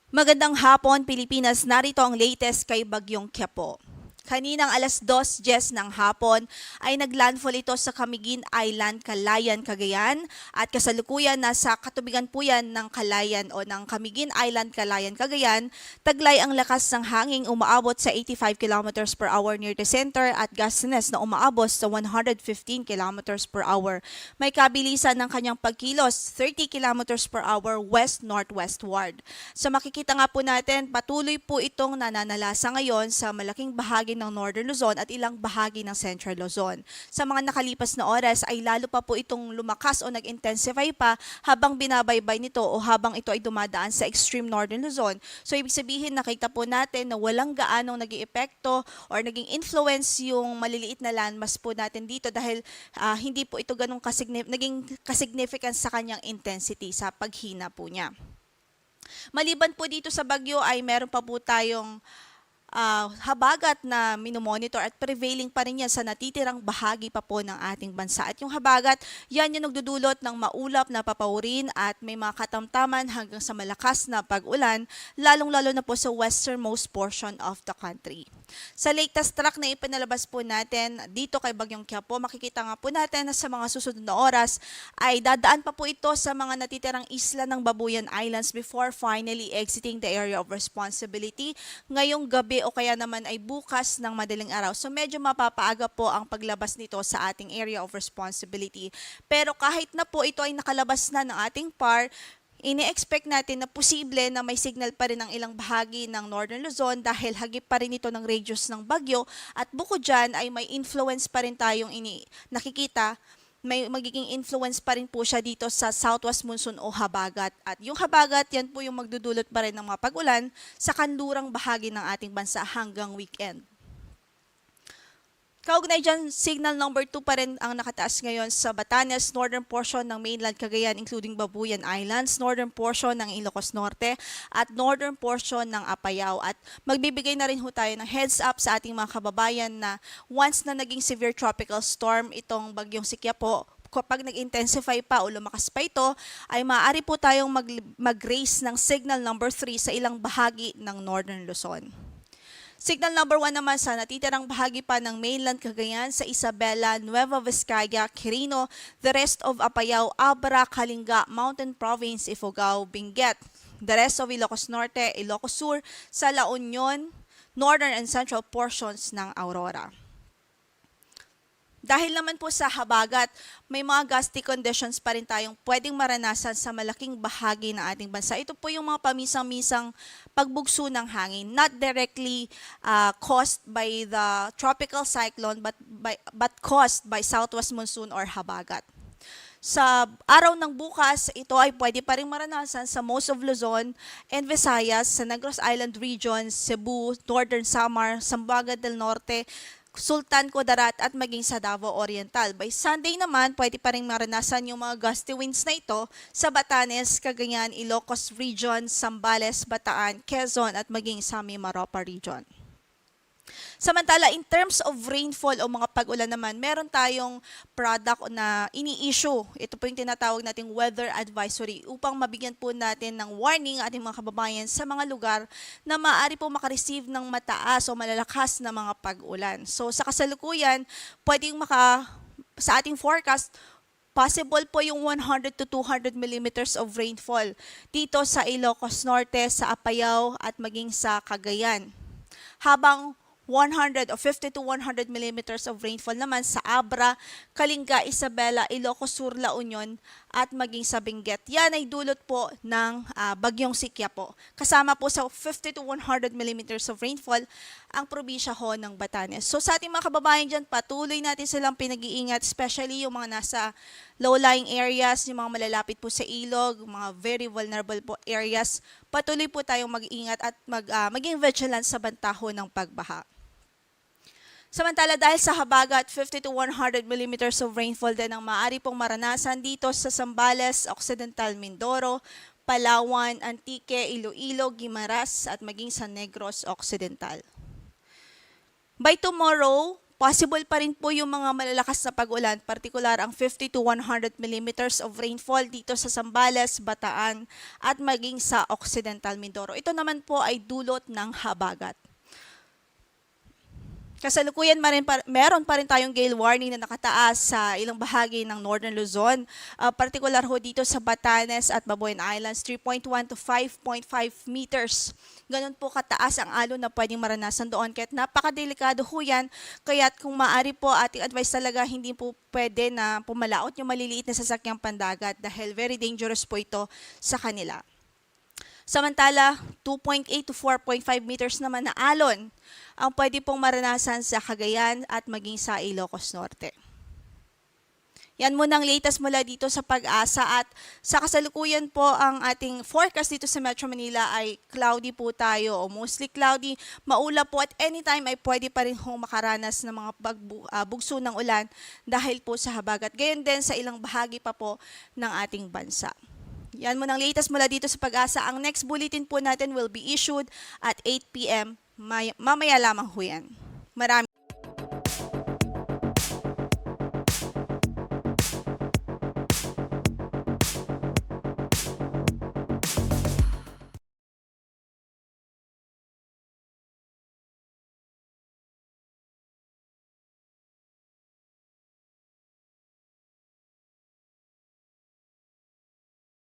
Magandang hapon, Pilipinas. Narito ang latest kay Bagyong Quiapo. Kaninang alas 2:10 ng hapon ay naglandfall ito sa Camiguin Island, Calayan, Cagayan at kasalukuyan nasa katubigan po yan ng Calayan o ng Camiguin Island, Calayan, Cagayan. Taglay ang lakas ng hangin umaabot sa 85 kilometers per hour near the center at gustiness na umaabot sa 115 kilometers per hour. May kabilisan ng kanyang pagkilos 30 kilometers per hour west-northwestward. Sa makikita nga po natin, patuloy po itong nananalasa ngayon sa malaking bahagi ng Northern Luzon at ilang bahagi ng Central Luzon. Sa mga nakalipas na oras ay lalo pa po itong lumakas o nag-intensify pa habang binabaybay nito o habang ito ay dumadaan sa extreme Northern Luzon. So ibig sabihin nakita po natin na walang gaanong naging epekto or naging influence yung maliliit na landmass po natin dito dahil hindi po ito ganong naging kasignificant sa kanyang intensity sa paghina po niya. Maliban po dito sa bagyo ay meron pa po tayong habagat na minomonitor at prevailing pa rin yan sa natitirang bahagi pa po ng ating bansa. At yung habagat, yan yung nagdudulot ng maulap na papawirin at may mga katamtaman hanggang sa malakas na pag-ulan, lalong-lalo na po sa westernmost portion of the country. Sa latest track na ipinalabas po natin dito kay Bagyong Quiapo, makikita nga po natin na sa mga susunod na oras ay dadaan pa po ito sa mga natitirang isla ng Babuyan Islands before finally exiting the area of responsibility ngayong gabi o kaya naman ay bukas ng madaling araw. So medyo mapapaaga po ang paglabas nito sa ating area of responsibility. Pero kahit na po ito ay nakalabas na ng ating PAR, ini-expect natin na posible na may signal pa rin ang ilang bahagi ng Northern Luzon dahil hagip pa rin ito ng radius ng bagyo at bukod dyan ay may influence pa rin tayong nakikita, may magiging influence pa rin po siya dito sa southwest monsoon o habagat. At yung habagat, yan po yung magdudulot pa rin ng mga pag-ulan sa kanlurang bahagi ng ating bansa hanggang weekend. Kaugnay dyan, signal number 2 pa rin ang nakataas ngayon sa Batanes, northern portion ng mainland Cagayan including Babuyan Islands, northern portion ng Ilocos Norte at northern portion ng Apayao. At magbibigay na rin ho tayo ng heads up sa ating mga kababayan na once na naging severe tropical storm itong bagyong si Quiapo, kapag nag-intensify pa o lumakas pa ito, ay maaari po tayong mag-raise ng signal number 3 sa ilang bahagi ng Northern Luzon. Signal number 1 naman sa natitirang bahagi pa ng mainland Cagayan sa Isabela, Nueva Vizcaya, Quirino, the rest of Apayao, Abra, Kalinga, Mountain Province, Ifugao, Benguet, the rest of Ilocos Norte, Ilocos Sur, sa La Union, northern and central portions ng Aurora. Dahil naman po sa habagat, may mga gusty conditions pa rin tayong pwedeng maranasan sa malaking bahagi ng ating bansa. Ito po yung mga pamisang-misang pagbugso ng hangin, not directly caused by the tropical cyclone but caused by southwest monsoon or habagat. Sa araw ng bukas, ito ay pwede pa rin maranasan sa most of Luzon and Visayas, sa Negros Island region, Cebu, Northern Samar, Zamboanga del Norte, Sultan Kudarat at maging sa Davao Oriental. By Sunday naman, pwede pa rin maranasan yung mga gusty winds na ito sa Batanes, Cagayan, Ilocos Region, Zambales, Bataan, Quezon at maging sa Mimaropa Region. Samantala, in terms of rainfall o mga pag-ulan naman, meron tayong product na ini-issue. Ito po yung tinatawag nating weather advisory upang mabigyan po natin ng warning ating mga kababayan sa mga lugar na maaari po makareceive ng mataas o malalakas na mga pag-ulan. So sa kasalukuyan, pwedeng sa ating forecast, possible po yung 100 to 200 millimeters of rainfall dito sa Ilocos Norte, sa Apayao at maging sa Cagayan. Habang 100 o 50 to 100 millimeters of rainfall naman sa Abra, Kalinga, Isabela, Ilocos Sur, La Union at maging sa Benguet. Yan ay dulot po ng bagyong si Quiapo. Kasama po sa 50 to 100 millimeters of rainfall ang probinsya ho ng Batanes. So sa ating mga kababayan dyan, patuloy natin silang pinag-iingat, especially yung mga nasa low-lying areas, yung mga malalapit po sa ilog, mga very vulnerable po areas. Patuloy po tayong mag-iingat at maging vigilant sa bantaho ng pagbaha. Samantala dahil sa habagat, 50 to 100 millimeters of rainfall din ang maaari pong maranasan dito sa Zambales, Occidental Mindoro, Palawan, Antique, Iloilo, Guimaras at maging sa Negros Occidental. By tomorrow, Possible pa rin po yung mga malalakas na pag-ulan, partikular ang 50 to 100 millimeters of rainfall dito sa Zambales, Bataan at maging sa Occidental Mindoro. Ito naman po ay dulot ng habagat. Kasalukuyan meron pa rin tayong gale warning na nakataas sa ilang bahagi ng Northern Luzon. Partikular ho dito sa Batanes at Babuyan Islands, 3.1 to 5.5 meters. Ganun po kataas ang alon na pwedeng maranasan doon. Kaya't napakadelikado ho yan. Kaya't kung maaari po, ating advice talaga hindi po pwede na pumalaot yung maliliit na sasakyang pandagat dahil very dangerous po ito sa kanila. Samantala, 2.8 to 4.5 meters naman na alon ang pwede pong maranasan sa Cagayan at maging sa Ilocos Norte. Yan muna ang latest mula dito sa Pag-asa at sa kasalukuyan po ang ating forecast dito sa Metro Manila ay cloudy po tayo o mostly cloudy, maulap po at anytime ay pwede pa rin hong makaranas ng mga bugso ng ulan dahil po sa habagat. Gayon din sa ilang bahagi pa po ng ating bansa. Yan muna ang latest mula dito sa Pag-asa. Ang next bulletin po natin will be issued at 8 p.m. Mamaya lamang ho yan. Maraming